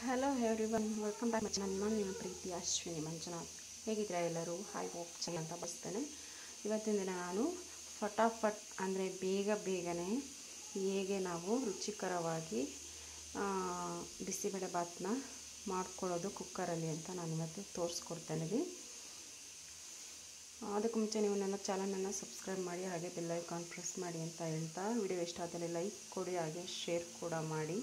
Hello everyone, welcome back ನನ್ನ ನಿಮ್ಮ ಪ್ರೀತಿ ಅಶ್ವಿನಿ ಮಂಜುನಾಥ್. ಹೇಗಿದ್ದೀರಾ ಎಲ್ಲರೂ? ಹಾಯ್ ಹೋಪ್ ಚೆನ್ನಾಗಿ ಅಂತ ಬರ್ತೇನೆ. ಇವತ್ತಿನ ದಿನ ನಾನು ಫಟಾಫಟ್ ಅಂದರೆ ಬೇಗನೆ ಹೇಗೆ ನಾವು ರುಚಿಕರವಾಗಿ ಬಿಸಿಬೇಳೆ ಭಾತನ್ನ ಮಾಡ್ಕೊಳ್ಳೋದು ಕುಕ್ಕರಲ್ಲಿ ಅಂತ ನಾನು ಇವತ್ತು ತೋರಿಸ್ಕೊಡ್ತಾಯಿದ್ದೀನಿ. ಅದಕ್ಕೆ ಮುಂಚೆ ನೀವು ನನ್ನ ಚಾನಲನ್ನು ಸಬ್ಸ್ಕ್ರೈಬ್ ಮಾಡಿ, ಹಾಗೆ ಬೆಲ್ ಐಕಾನ್ ಪ್ರೆಸ್ ಮಾಡಿ ಅಂತ ಹೇಳ್ತಾ, ವಿಡಿಯೋ ಇಷ್ಟ ಆದಲ್ಲಿ ಲೈಕ್ ಕೊಡಿ, ಹಾಗೆ ಶೇರ್ ಕೂಡ ಮಾಡಿ.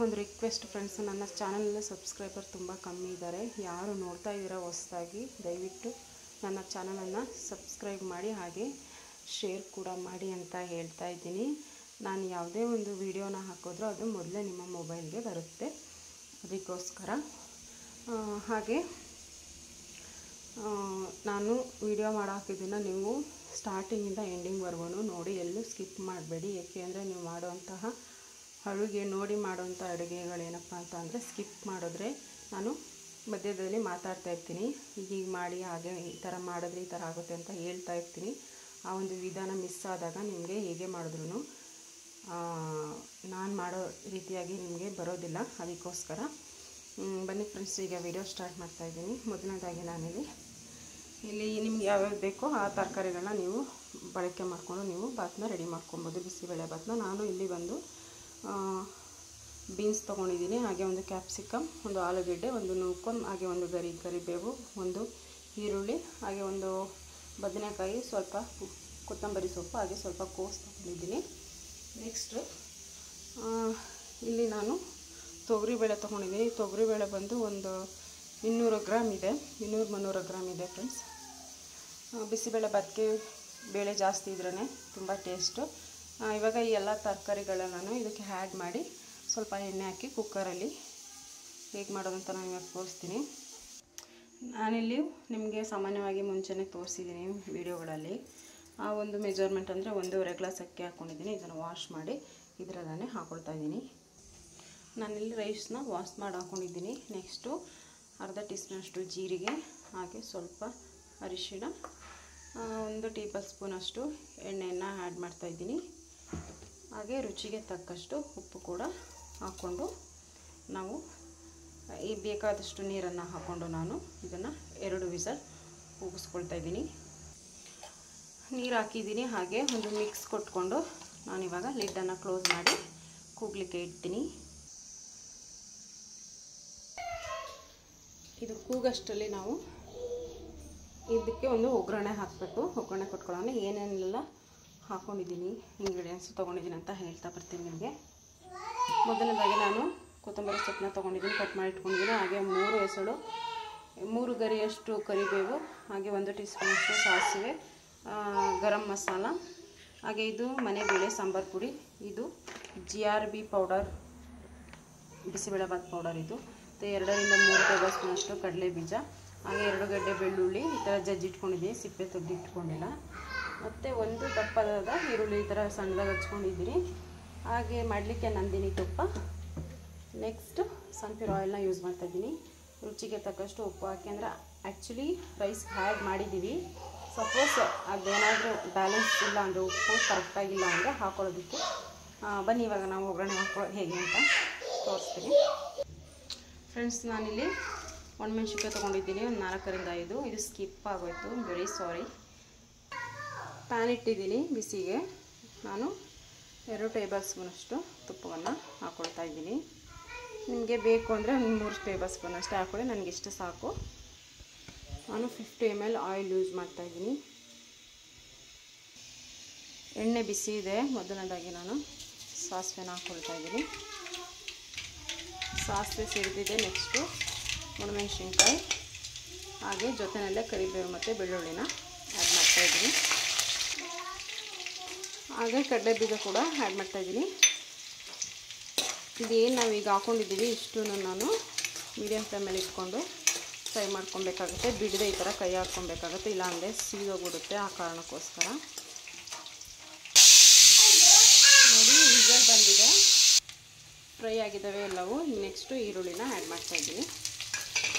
ಒಂದು ರಿಕ್ವೆಸ್ಟ್ ಫ್ರೆಂಡ್ಸ್, ನನ್ನ ಚಾನಲಲ್ಲಿ ಸಬ್ಸ್ಕ್ರೈಬರ್ ತುಂಬ ಕಮ್ಮಿ ಇದ್ದಾರೆ. ಯಾರು ನೋಡ್ತಾ ಇದ್ದೀರಾ ಹೊಸದಾಗಿ, ದಯವಿಟ್ಟು ನನ್ನ ಚಾನಲನ್ನು ಸಬ್ಸ್ಕ್ರೈಬ್ ಮಾಡಿ, ಹಾಗೆ ಶೇರ್ ಕೂಡ ಮಾಡಿ ಅಂತ ಹೇಳ್ತಾ ಇದ್ದೀನಿ. ನಾನು ಯಾವುದೇ ಒಂದು ವಿಡಿಯೋನ ಹಾಕಿದ್ರೂ ಅದು ಮೊದಲೇ ನಿಮ್ಮ ಮೊಬೈಲ್ಗೆ ಬರುತ್ತೆ, ಅದಕ್ಕೋಸ್ಕರ. ಹಾಗೆ ನಾನು ವಿಡಿಯೋ ಮಾಡಾಕಿದ್ದನ್ನು ನೀವು ಸ್ಟಾರ್ಟಿಂಗಿಂದ ಎಂಡಿಂಗ್ವರೆಗೂ ನೋಡಿ, ಎಲ್ಲೂ ಸ್ಕಿಪ್ ಮಾಡಬೇಡಿ. ಏಕೆ ಅಂದರೆ ನೀವು ಮಾಡುವಂತಹ ಅಡುಗೆ ನೋಡಿ ಮಾಡುವಂಥ ಅಡುಗೆಗಳೇನಪ್ಪ ಅಂದರೆ ಸ್ಕಿಪ್ ಮಾಡಿದ್ರೆ ನಾನು ಮಧ್ಯದಲ್ಲಿ ಮಾತಾಡ್ತಾ ಇರ್ತೀನಿ, ಹೀಗೆ ಮಾಡಿ, ಹಾಗೆ ಈ ಥರ ಮಾಡಿದ್ರೆ ಈ ಥರ ಆಗುತ್ತೆ ಅಂತ ಹೇಳ್ತಾ ಇರ್ತೀನಿ. ಆ ಒಂದು ವಿಧಾನ ಮಿಸ್ ಆದಾಗ ನಿಮಗೆ ಹೇಗೆ ಮಾಡಿದ್ರೂ ನಾನು ಮಾಡೋ ರೀತಿಯಾಗಿ ನಿಮಗೆ ಬರೋದಿಲ್ಲ, ಅದಕ್ಕೋಸ್ಕರ. ಬನ್ನಿ ಫ್ರೆಂಡ್ಸ್, ಈಗ ವಿಡಿಯೋ ಸ್ಟಾರ್ಟ್ ಮಾಡ್ತಾಯಿದ್ದೀನಿ. ಮೊದಲನೇದಾಗಿ ಇಲ್ಲಿ ನಿಮ್ಗೆ ಯಾವ್ಯಾವ ಬೇಕೋ ಆ ತರಕಾರಿಗಳನ್ನ ನೀವು ಬಳಕೆ ಮಾಡಿಕೊಂಡು ನೀವು ಭಾತನ್ನ ರೆಡಿ ಮಾಡ್ಕೊಬೋದು, ಬಿಸಿಬೇಳೆ ಭಾತನ್ನ. ನಾನು ಇಲ್ಲಿ ಒಂದು ಬೀನ್ಸ್ ತೊಗೊಂಡಿದ್ದೀನಿ, ಹಾಗೆ ಒಂದು ಕ್ಯಾಪ್ಸಿಕಮ್, ಒಂದು ಆಲೂಗೆಡ್ಡೆ, ಒಂದು ನೂಕೋನ್, ಹಾಗೆ ಒಂದು ಕರಿಬೇವು, ಒಂದು ಈರುಳ್ಳಿ, ಹಾಗೆ ಒಂದು ಬದನೆಕಾಯಿ, ಸ್ವಲ್ಪ ಕೊತ್ತಂಬರಿ ಸೊಪ್ಪು, ಹಾಗೆ ಸ್ವಲ್ಪ ಕೋಸು ತೊಗೊಂಡಿದ್ದೀನಿ. ನೆಕ್ಸ್ಟು ಇಲ್ಲಿ ನಾನು ತೊಗರಿಬೇಳೆ ತೊಗೊಂಡಿದ್ದೀನಿ. ತೊಗರಿಬೇಳೆ ಬಂದು ಒಂದು 200 ಗ್ರಾಮ್ ಇದೆ, 200-300 ಗ್ರಾಮ್ ಇದೆ ಫ್ರೆಂಡ್ಸ್. ಬಿಸಿಬೇಳೆ ಭಾತಕ್ಕೆ ಬೇಳೆ ಜಾಸ್ತಿ ಇದ್ರೇ ತುಂಬ ಟೇಸ್ಟು. ಇವಾಗ ಈ ಎಲ್ಲ ತರಕಾರಿಗಳನ್ನ ನಾನು ಇದಕ್ಕೆ ಆ್ಯಡ್ ಮಾಡಿ ಸ್ವಲ್ಪ ಎಣ್ಣೆ ಹಾಕಿ ಕುಕ್ಕರಲ್ಲಿ ಹೇಗೆ ಮಾಡೋದಂತ ನಾನು ಇವಾಗ ತೋರಿಸ್ತೀನಿ. ನಾನಿಲ್ಲಿ ನಿಮಗೆ ಸಾಮಾನ್ಯವಾಗಿ ಮುಂಚೆನೇ ತೋರಿಸಿದ್ದೀನಿ ವಿಡಿಯೋಗಳಲ್ಲಿ. ಆ ಒಂದು ಮೆಜರ್ಮೆಂಟ್ ಅಂದರೆ 1.5 ಗ್ಲಾಸ್ ಅಕ್ಕಿ ಹಾಕ್ಕೊಂಡಿದ್ದೀನಿ. ಇದನ್ನು ವಾಶ್ ಮಾಡಿ ಇದರಲ್ಲೇ ಹಾಕ್ಕೊಳ್ತಾ ಇದ್ದೀನಿ. ನಾನಿಲ್ಲಿ ರೈಸ್ನ ವಾಶ್ ಮಾಡಿ ಹಾಕ್ಕೊಂಡಿದ್ದೀನಿ. ನೆಕ್ಸ್ಟು ಅರ್ಧ ಟೀ ಸ್ಪೂನಷ್ಟು ಜೀರಿಗೆ, ಹಾಗೆ ಸ್ವಲ್ಪ ಅರಿಶಿಣ, 1 ಟೇಬಲ್ ಸ್ಪೂನಷ್ಟು ಎಣ್ಣೆಯನ್ನು ಆ್ಯಡ್ ಮಾಡ್ತಾಯಿದ್ದೀನಿ. ಹಾಗೆ ರುಚಿಗೆ ತಕ್ಕಷ್ಟು ಉಪ್ಪು ಕೂಡ ಹಾಕ್ಕೊಂಡು ನಾವು ಈ ಬೇಕಾದಷ್ಟು ನೀರನ್ನು ಹಾಕ್ಕೊಂಡು ನಾನು ಇದನ್ನು 2 ವಿಸಲ್ ಕೂಗಿಸ್ಕೊಳ್ತಾ ಇದ್ದೀನಿ. ನೀರು ಹಾಕಿದ್ದೀನಿ, ಹಾಗೆ ಒಂದು ಮಿಕ್ಸ್ ಕೊಟ್ಕೊಂಡು ನಾನಿವಾಗ ಲಿಡ್ಡನ್ನು ಕ್ಲೋಸ್ ಮಾಡಿ ಕೂಗಲಿಕ್ಕೆ ಇಡ್ತೀನಿ. ಇದು ಕೂಗಷ್ಟರಲ್ಲಿ ನಾವು ಇದಕ್ಕೆ ಒಂದು ಒಗ್ಗರಣೆ ಹಾಕಬೇಕು. ಒಗ್ಗರಣೆ ಕೊಟ್ಕೊಳ್ಳೋಣ. ಏನೇನೆಲ್ಲ ಹಾಕ್ಕೊಂಡಿದ್ದೀನಿ, ಇಂಗ್ರೀಡಿಯೆಂಟ್ಸ್ ತೊಗೊಂಡಿದ್ದೀನಿ ಅಂತ ಹೇಳ್ತಾ ಬರ್ತೀನಿ ನಿಮಗೆ. ಮೊದಲನೇದಾಗಿ ನಾನು ಕೊತ್ತಂಬರಿ ಸೊಪ್ಪನ್ನ ತೊಗೊಂಡಿದ್ದೀನಿ, ಕಟ್ ಮಾಡಿ ಇಟ್ಕೊಂಡಿದ್ದೀನಿ. ಹಾಗೆ 3 ಗರಿಯಷ್ಟು ಕರಿಬೇವು, ಹಾಗೆ 1 ಟೀ ಸ್ಪೂನಷ್ಟು ಸಾಸಿವೆ, ಗರಂ ಮಸಾಲ, ಹಾಗೆ ಇದು ಮನೆ ಬೇಳೆ ಸಾಂಬಾರು ಪುಡಿ, ಇದು GRB powder, bisibele bath powder, ಇದು 2-3 ಟೇಬಲ್ ಸ್ಪೂನಷ್ಟು ಕಡಲೆ ಬೀಜ, ಹಾಗೆ 2 ಗಡ್ಡೆ ಬೆಳ್ಳುಳ್ಳಿ ಈ ಥರ ಜಜ್ಜಿಟ್ಕೊಂಡಿದ್ದೀನಿ, ಸಿಪ್ಪೆ ತೆಗೆದು ಇಟ್ಕೊಂಡಿಲ್ಲ. ಮತ್ತು 1 ದಪ್ಪದಾದ ಈರುಳ್ಳಿ ಈ ಥರ ಸಣ್ಣದಾಗಿ ಹಚ್ಕೊಂಡಿದ್ದೀನಿ. ಹಾಗೆ ಮಾಡಲಿಕ್ಕೆ ನಂದಿನಿ ತುಪ್ಪ, ನೆಕ್ಸ್ಟ್ ಸನ್ಫ್ಲವರ್ ಆಯಿಲ್ನ ಯೂಸ್ ಮಾಡ್ತಾಯಿದ್ದೀನಿ. ರುಚಿಗೆ ತಕ್ಕಷ್ಟು ಉಪ್ಪು ಹಾಕಿ, ಅಂದರೆ ಆ್ಯಕ್ಚುಲಿ ರೈಸ್ ಆ್ಯಡ್ ಮಾಡಿದ್ದೀವಿ. ಸಪೋಸ್ ಅದೇನಾದರೂ ಬ್ಯಾಲೆನ್ಸ್ ಇಲ್ಲ ಅಂದರೆ, ಉಪ್ಪು ಕರೆಕ್ಟಾಗಿಲ್ಲ ಅಂದರೆ ಹಾಕೊಳ್ಳೋದಕ್ಕೆ. ಬನ್ನಿ ಇವಾಗ ನಾವು ಒಗ್ಗರಣೆ ಮಾಡ್ಕೊಳ್ಳೋದು ಹೇಗೆ ಅಂತ ತೋರಿಸ್ತೀನಿ ಫ್ರೆಂಡ್ಸ್. ನಾನಿಲ್ಲಿ ಒಣಮೆಣ್ಸಿನ್ಕಾಯಿ ತೊಗೊಂಡಿದ್ದೀನಿ, ಒಂದು 4-5. ಇದು ಸ್ಕಿಪ್ ಆಗೋಯ್ತು, ವೆರಿ ಸಾರಿ. ಪ್ಯಾನ್ ಇಟ್ಟಿದ್ದೀನಿ ಬಿಸಿಗೆ. ನಾನು 2 ಟೇಬಲ್ ಸ್ಪೂನಷ್ಟು ತುಪ್ಪವನ್ನು ಹಾಕ್ಕೊಳ್ತಾ ಇದ್ದೀನಿ. ನಿಮಗೆ ಬೇಕು ಅಂದರೆ 3 ಟೇಬಲ್ ಸ್ಪೂನಷ್ಟು ಹಾಕ್ಕೊಳ್ಳಿ, ನನಗಿಷ್ಟು ಸಾಕು. ನಾನು 50 ml ಆಯಿಲ್ ಯೂಸ್ ಮಾಡ್ತಾಯಿದ್ದೀನಿ. ಎಣ್ಣೆ ಬಿಸಿ ಇದೆ. ಮೊದಲನೇದಾಗಿ ನಾನು ಸಾಸಿವೆನ ಹಾಕ್ಕೊಳ್ತಾ ಇದ್ದೀನಿ. ಸಾಸಿವೆ ಸಿಡಿದಿದೆ. ನೆಕ್ಸ್ಟು ಒಣಮೆಣ್ಸಿನ್ಕಾಯಿ, ಹಾಗೆ ಜೊತೆಯಲ್ಲೇ ಕರಿಬೇವು ಮತ್ತು ಬೆಳ್ಳುಳ್ಳಿನ ಆ್ಯಡ್ ಮಾಡ್ತಾಯಿದ್ದೀನಿ. ಹಾಗೆ ಕಡಲೆ ಬೀಜ ಕೂಡ ಆ್ಯಡ್ ಮಾಡ್ತಾಯಿದ್ದೀನಿ. ಇದೇನು ನಾವೀಗ ಹಾಕ್ಕೊಂಡಿದ್ದೀವಿ ಇಷ್ಟು ನಾನು ಮೀಡಿಯಮ್ ಫ್ಲೇಮಲ್ಲಿ ಇಟ್ಕೊಂಡು ಫ್ರೈ ಮಾಡ್ಕೊಬೇಕಾಗುತ್ತೆ. ಬಿಡದೆ ಈ ಥರ ಕೈ ಹಾಕ್ಕೊಬೇಕಾಗುತ್ತೆ, ಇಲ್ಲಾಂದರೆ ಸೀದೋಗ್ಬಿಡುತ್ತೆ. ಆ ಕಾರಣಕ್ಕೋಸ್ಕರ ನೋಡಿ, ವಿಸಲ್ ಬಂದಿದೆ, ಫ್ರೈ ಆಗಿದ್ದಾವೆ ಎಲ್ಲವೂ. ನೆಕ್ಸ್ಟು ಈರುಳ್ಳಿನ ಆ್ಯಡ್ ಮಾಡ್ತಾಯಿದ್ದೀನಿ.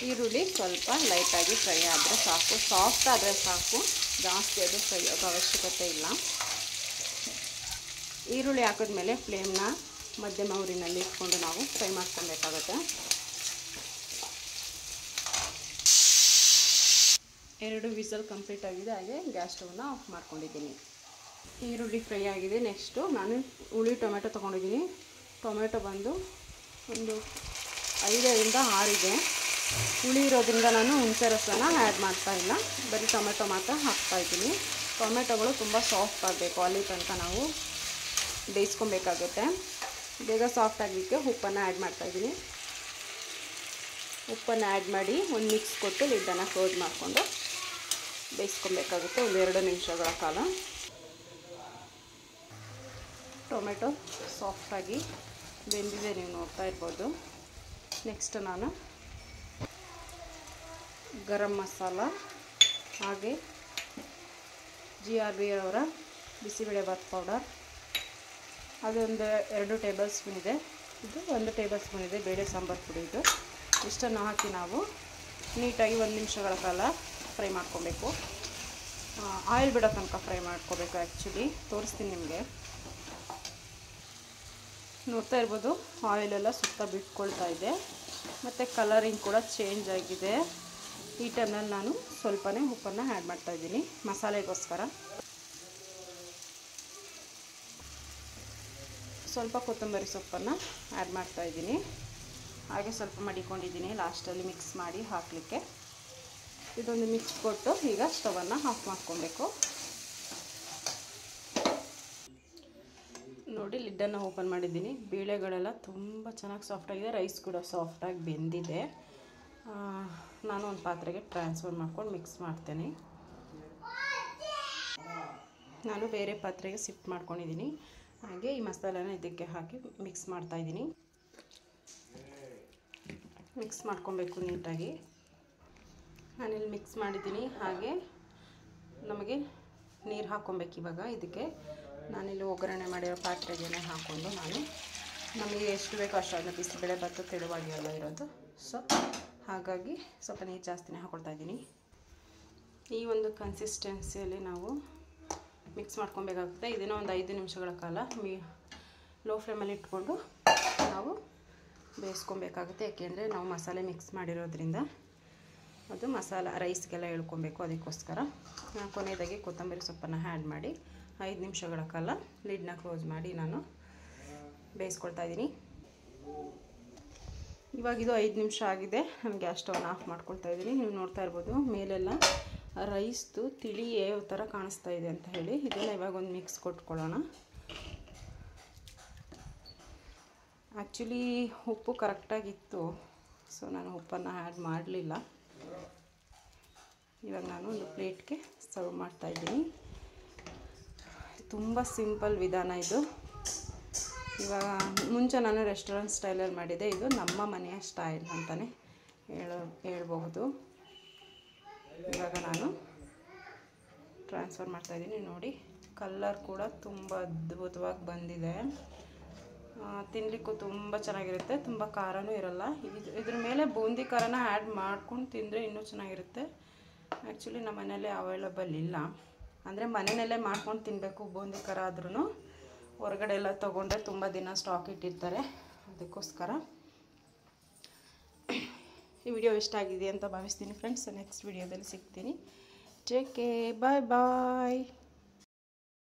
ಈರುಳ್ಳಿ ಸ್ವಲ್ಪ ಲೈಟಾಗಿ ಫ್ರೈ ಆದರೆ ಸಾಕು, ಸಾಫ್ಟ್ ಆದರೆ ಸಾಕು, ಜಾಸ್ತಿ ಅದು ಫ್ರೈ ಆಗೋ ಅವಶ್ಯಕತೆ ಇಲ್ಲ. ಈರುಳ್ಳಿ ಹಾಕಿದ್ಮೇಲೆ ಫ್ಲೇಮ್ನ ಮಧ್ಯಮ ಉರಿನಲ್ಲಿ ಇಟ್ಕೊಂಡು ನಾವು ಫ್ರೈ ಮಾಡ್ಕೊಬೇಕಾಗುತ್ತೆ. 2 ವಿಸಲ್ ಕಂಪ್ಲೀಟ್ ಆಗಿದೆ. ಹಾಗೆ ಗ್ಯಾಸ್ ಸ್ಟವ್ನ ಆಫ್ ಮಾಡ್ಕೊಂಡಿದ್ದೀನಿ. ಈರುಳ್ಳಿ ಫ್ರೈ ಆಗಿದೆ. ನೆಕ್ಸ್ಟು ನಾನು ಹುಳಿ ಟೊಮೆಟೊ ತೊಗೊಂಡಿದ್ದೀನಿ. ಟೊಮೆಟೊ ಬಂದು ಒಂದು 5ರಿಂದ 6 ಇದೆ. ಹುಳಿ ಇರೋದ್ರಿಂದ ನಾನು ಹುಣಸೆ ರಸನ ಆ್ಯಡ್ ಮಾಡ್ತಾಯಿಲ್ಲ, ಬರೀ ಟೊಮೆಟೊ ಮಾತ್ರ ಹಾಕ್ತಾಯಿದ್ದೀನಿ. ಟೊಮೆಟೊಗಳು ತುಂಬ ಸಾಫ್ಟ್ ಆಗಬೇಕು, ಅಲ್ಲಿ ತನಕ ನಾವು ಬೇಯಿಸ್ಕೊಬೇಕಾಗುತ್ತೆ. ಬೇಗ ಸಾಫ್ಟ್ ಆಗಲಿಕ್ಕೆ ಉಪ್ಪನ್ನು ಆ್ಯಡ್ ಮಾಡ್ತಾಯಿದ್ದೀನಿ. ಉಪ್ಪನ್ನು ಆ್ಯಡ್ ಮಾಡಿ ಒಂದು ಮಿಕ್ಸ್ ಕೊಟ್ಟು ಲಿಡ್ಡನ್ನು ಕ್ಲೋಸ್ ಮಾಡಿಕೊಂಡು ಬೇಯಿಸ್ಕೊಬೇಕಾಗುತ್ತೆ ಒಂದು 2 ನಿಮಿಷಗಳ ಕಾಲ. ಟೊಮೆಟೊ ಸಾಫ್ಟಾಗಿ ಬೆಂದಿದೆ, ನೀವು ನೋಡ್ತಾ ಇರ್ಬೋದು. ನೆಕ್ಸ್ಟ್ ನಾನು ಗರಂ ಮಸಾಲ ಹಾಗೆ GRB ಅವರ ಬಿಸಿಬೇಳೆಭಾತ್ ಪೌಡರ್ ಅದೊಂದು 2 ಟೇಬಲ್ ಸ್ಪೂನ್ ಇದೆ. ಇದು 1 ಟೇಬಲ್ ಸ್ಪೂನ್ ಇದೆ ಬೇಳೆ ಸಾಂಬಾರು ಪುಡಿ. ಇದು ಇಷ್ಟನ್ನು ಹಾಕಿ ನಾವು ನೀಟಾಗಿ 1 ನಿಮಿಷಗಳ ಕಾಲ ಫ್ರೈ ಮಾಡ್ಕೊಬೇಕು. ಆಯಿಲ್ ಬಿಡೋ ತನಕ ಫ್ರೈ ಮಾಡ್ಕೋಬೇಕು. ಆ್ಯಕ್ಚುಲಿ ತೋರಿಸ್ತೀನಿ ನಿಮಗೆ, ನೋಡ್ತಾ ಇರ್ಬೋದು ಆಯಿಲೆಲ್ಲ ಸುತ್ತ ಬಿಟ್ಕೊಳ್ತಾ ಇದೆ ಮತ್ತು ಕಲರಿಂಗ್ ಕೂಡ ಚೇಂಜ್ ಆಗಿದೆ. ಈ ಟೈಮ್ನಲ್ಲಿ ನಾನು ಸ್ವಲ್ಪನೇ ಉಪ್ಪನ್ನು ಆ್ಯಡ್ ಮಾಡ್ತಾಯಿದ್ದೀನಿ ಮಸಾಲೆಗೋಸ್ಕರ. ಸ್ವಲ್ಪ ಕೊತ್ತಂಬರಿ ಸೊಪ್ಪನ್ನು ಆ್ಯಡ್ ಮಾಡ್ತಾಯಿದ್ದೀನಿ. ಹಾಗೆ ಸ್ವಲ್ಪ ಮಡಿಕೊಂಡಿದ್ದೀನಿ ಲಾಸ್ಟಲ್ಲಿ ಮಿಕ್ಸ್ ಮಾಡಿ ಹಾಕಲಿಕ್ಕೆ. ಇದೊಂದು ಮಿಕ್ಸ್ ಕೊಟ್ಟು ಈಗ ಸ್ಟವನ್ನು ಆಫ್ ಮಾಡ್ಕೊಬೇಕು. ನೋಡಿ ಲಿಡ್ಡನ್ನು ಓಪನ್ ಮಾಡಿದ್ದೀನಿ. ಬೇಳೆಗಳೆಲ್ಲ ತುಂಬ ಚೆನ್ನಾಗಿ ಸಾಫ್ಟಾಗಿದೆ, ರೈಸ್ ಕೂಡ ಸಾಫ್ಟಾಗಿ ಬೆಂದಿದೆ. ನಾನು ಒಂದು ಪಾತ್ರೆಗೆ ಟ್ರಾನ್ಸ್ಫರ್ ಮಾಡ್ಕೊಂಡು ಮಿಕ್ಸ್ ಮಾಡ್ತೇನೆ. ನಾನು ಬೇರೆ ಪಾತ್ರೆಗೆ ಶಿಫ್ಟ್ ಮಾಡ್ಕೊಂಡಿದ್ದೀನಿ. ಹಾಗೆ ಈ ಮಸಾಲೆನ ಇದಕ್ಕೆ ಹಾಕಿ ಮಿಕ್ಸ್ ಮಾಡ್ತಾಯಿದ್ದೀನಿ. ಮಿಕ್ಸ್ ಮಾಡ್ಕೊಬೇಕು ನೀಟಾಗಿ. ನಾನಿಲ್ಲಿ ಮಿಕ್ಸ್ ಮಾಡಿದ್ದೀನಿ. ಹಾಗೆ ನಮಗೆ ನೀರು ಹಾಕ್ಕೊಬೇಕು ಇವಾಗ. ಇದಕ್ಕೆ ನಾನಿಲ್ಲಿ ಒಗ್ಗರಣೆ ಮಾಡಿರೋ ಪಾತ್ರೆಗೆ ಹಾಕ್ಕೊಂಡು ನಮಗೆ ಎಷ್ಟು ಬೇಕೋ ಅಷ್ಟು, ಅದನ್ನ ಬಿಸಿಬೇಳೆಭಾತು ತೆಳುವಾಗಿರಲ್ಲ ಇರೋದು, ಸೊ ಹಾಗಾಗಿ ಸ್ವಲ್ಪ ನೀರು ಜಾಸ್ತಿನೇ ಹಾಕ್ಕೊಳ್ತಾ ಇದ್ದೀನಿ. ಈ ಒಂದು ಕನ್ಸಿಸ್ಟೆನ್ಸಿಯಲ್ಲಿ ನಾವು ಮಿಕ್ಸ್ ಮಾಡ್ಕೊಬೇಕಾಗುತ್ತೆ. ಇದನ್ನು ಒಂದು 5 ನಿಮಿಷಗಳ ಕಾಲ ಲೋ ಫ್ಲೇಮಲ್ಲಿ ಇಟ್ಕೊಂಡು ನಾವು ಬೇಯಿಸ್ಕೊಬೇಕಾಗುತ್ತೆ. ಏಕೆಂದರೆ ನಾವು ಮಸಾಲೆ ಮಿಕ್ಸ್ ಮಾಡಿರೋದ್ರಿಂದ ಅದು ಮಸಾಲ ರೈಸ್ಗೆಲ್ಲ ಎಳ್ಕೊಬೇಕು. ಅದಕ್ಕೋಸ್ಕರ ಕೊನೆಯದಾಗಿ ಕೊತ್ತಂಬರಿ ಸೊಪ್ಪನ್ನು ಆ್ಯಡ್ ಮಾಡಿ 5 ನಿಮಿಷಗಳ ಕಾಲ ಲಿಡ್ನ ಕ್ಲೋಸ್ ಮಾಡಿ ನಾನು ಬೇಯಿಸ್ಕೊಳ್ತಾ ಇದ್ದೀನಿ. ಇವಾಗ ಇದು 5 ನಿಮಿಷ ಆಗಿದೆ. ನಾನು ಗ್ಯಾಸ್ ಸ್ಟವ್ನ ಆಫ್ ಮಾಡ್ಕೊಳ್ತಾ ಇದ್ದೀನಿ. ನೀವು ನೋಡ್ತಾ ಇರ್ಬೋದು ಮೇಲೆಲ್ಲ ರೈಸ್ದು ತಿಳಿ ಯಾವ ಥರ ಕಾಣಿಸ್ತಾ ಇದೆ ಅಂತ ಹೇಳಿ. ಇದನ್ನು ಇವಾಗ ಒಂದು ಮಿಕ್ಸ್ ಕೊಟ್ಕೊಳ್ಳೋಣ. ಆ್ಯಕ್ಚುಲಿ ಉಪ್ಪು ಕರೆಕ್ಟಾಗಿತ್ತು, ಸೊ ನಾನು ಉಪ್ಪನ್ನು ಆ್ಯಡ್ ಮಾಡಲಿಲ್ಲ. ಇವಾಗ ನಾನು ಒಂದು ಪ್ಲೇಟ್ಗೆ ಸರ್ವ್ ಮಾಡ್ತಾಯಿದ್ದೀನಿ. ತುಂಬ ಸಿಂಪಲ್ ವಿಧಾನ ಇದು. ಇವಾಗ ಮುಂಚೆ ನಾನು ರೆಸ್ಟೋರೆಂಟ್ ಸ್ಟೈಲಲ್ಲಿ ಮಾಡಿದ್ದೆ, ಇದು ನಮ್ಮ ಮನೆಯ ಸ್ಟೈಲ್ ಅಂತಲೇ ಹೇಳ್ಬಹುದು. ಇವಾಗ ನಾನು ಟ್ರಾನ್ಸ್ಫರ್ ಮಾಡ್ತಾಯಿದ್ದೀನಿ. ನೋಡಿ ಕಲರ್ ಕೂಡ ತುಂಬ ಅದ್ಭುತವಾಗಿ ಬಂದಿದೆ. ತಿನ್ನಲಿಕ್ಕೂ ತುಂಬ ಚೆನ್ನಾಗಿರುತ್ತೆ, ತುಂಬ ಖಾರನೂ ಇರಲ್ಲ. ಇದ್ರ ಮೇಲೆ ಬೂಂದಿ ಖಾರನ ಆ್ಯಡ್ ಮಾಡ್ಕೊಂಡು ತಿಂದರೆ ಇನ್ನೂ ಚೆನ್ನಾಗಿರುತ್ತೆ. ಆ್ಯಕ್ಚುಲಿ ನಮ್ಮ ಮನೆಯಲ್ಲೇ ಅವೈಲಬಲ್ ಇಲ್ಲ, ಅಂದರೆ ಮನೆಯಲ್ಲೇ ಮಾಡ್ಕೊಂಡು ತಿನ್ನಬೇಕು. ಬೂಂದಿ ಖಾರ ಆದ್ರೂ ಹೊರಗಡೆ ಎಲ್ಲ ತೊಗೊಂಡ್ರೆ ತುಂಬ ದಿನ ಸ್ಟಾಕ್ ಇಟ್ಟಿರ್ತಾರೆ. ಅದಕ್ಕೋಸ್ಕರ ಈ ವಿಡಿಯೋ ಇಷ್ಟ ಆಗಿದೆ ಅಂತ ಭಾವಿಸ್ತೀನಿ ಫ್ರೆಂಡ್ಸ್. ನೆಕ್ಸ್ಟ್ ವಿಡಿಯೋದಲ್ಲಿ ಸಿಗ್ತೀನಿ. ಟೇಕ್ ಕೇರ್, ಬಾಯ್ ಬಾಯ್.